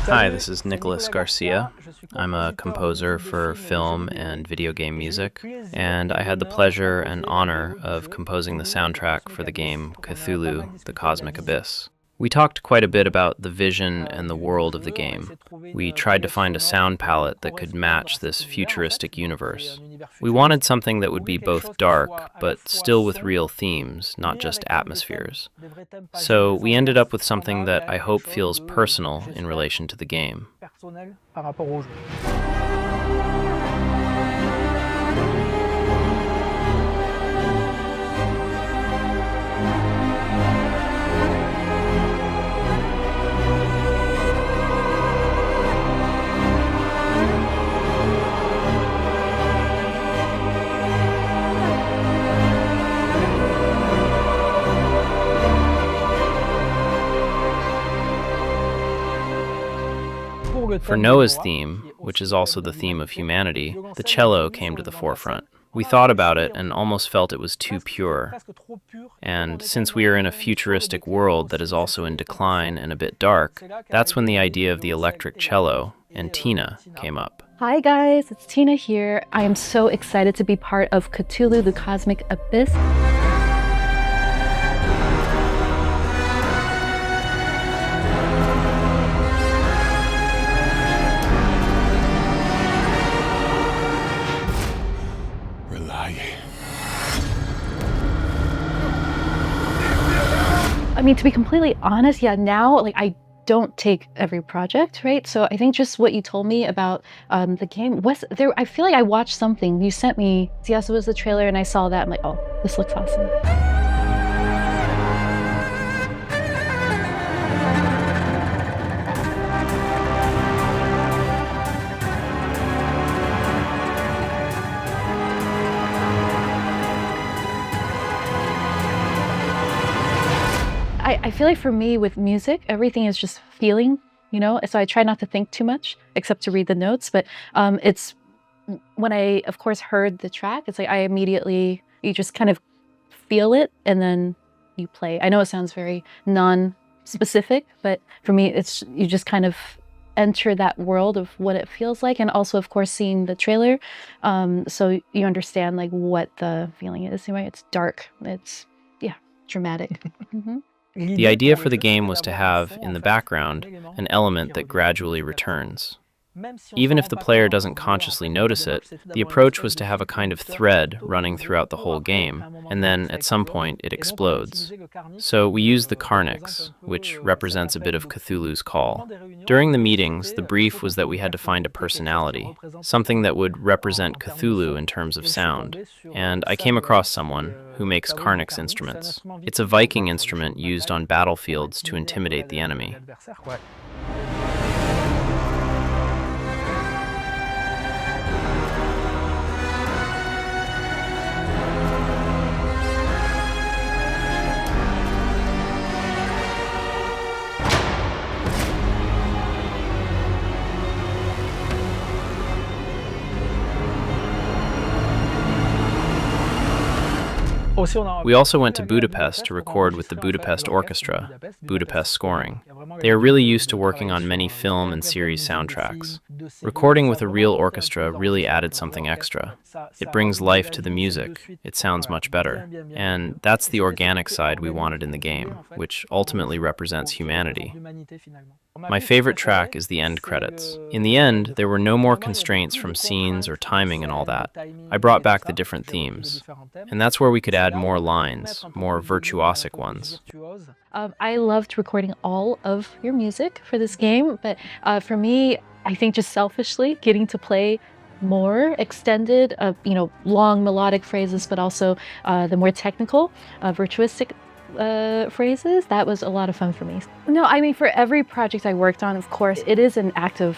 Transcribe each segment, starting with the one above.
Hi, this is Nicolas Garcia. I'm a composer for film and video game music, and I had the pleasure and honor of composing the soundtrack for the game Cthulhu, the Cosmic Abyss. We talked quite a bit about the vision and the world of the game. We tried to find a sound palette that could match this futuristic universe. We wanted something that would be both dark, but still with real themes, not just atmospheres. So we ended up with something that I hope feels personal in relation to the game. For Noah's theme, which is also the theme of humanity, the cello came to the forefront. We thought about it and almost felt it was too pure. And since we are in a futuristic world that is also in decline and a bit dark, that's when the idea of the electric cello and Tina came up. Hi guys, it's Tina here. I am so excited to be part of Cthulhu, the Cosmic Abyss. I mean, to be completely honest, now, I don't take every project, right? So I think just what you told me about the game was there. I feel like I watched something you sent me. Yes, it was the trailer, and I saw that. I'm like, oh, this looks awesome. I feel like for me with music, everything is just feeling, so I try not to think too much except to read the notes. But it's when I, of course, heard the track, it's like you just kind of feel it and then you play. I know it sounds very non-specific, but for me, you just kind of enter that world of what it feels like. And also, of course, seeing the trailer, so you understand what the feeling is. Right? It's dark. It's, dramatic. Mm-hmm. The idea for the game was to have, in the background, an element that gradually returns. Even if the player doesn't consciously notice it, the approach was to have a kind of thread running throughout the whole game, and then at some point it explodes. So we used the Carnix, which represents a bit of Cthulhu's call. During the meetings, the brief was that we had to find a personality, something that would represent Cthulhu in terms of sound, and I came across someone who makes Carnix instruments. It's a Viking instrument used on battlefields to intimidate the enemy. We also went to Budapest to record with the Budapest Orchestra, Budapest scoring. They are really used to working on many film and series soundtracks. Recording with a real orchestra really added something extra. It brings life to the music, it sounds much better. And that's the organic side we wanted in the game, which ultimately represents humanity. My favorite track is the end credits. In the end, there were no more constraints from scenes or timing and all that. I brought back the different themes. And that's where we could add more lines, more virtuosic ones. I loved recording all of your music for this game, but for me, I think just selfishly, getting to play more extended, long melodic phrases, but also the more technical, virtuistic phrases, that was a lot of fun for me. No, I mean, for every project I worked on, of course, it is an act of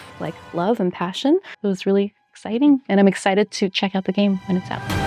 love and passion. It was really exciting, and I'm excited to check out the game when it's out.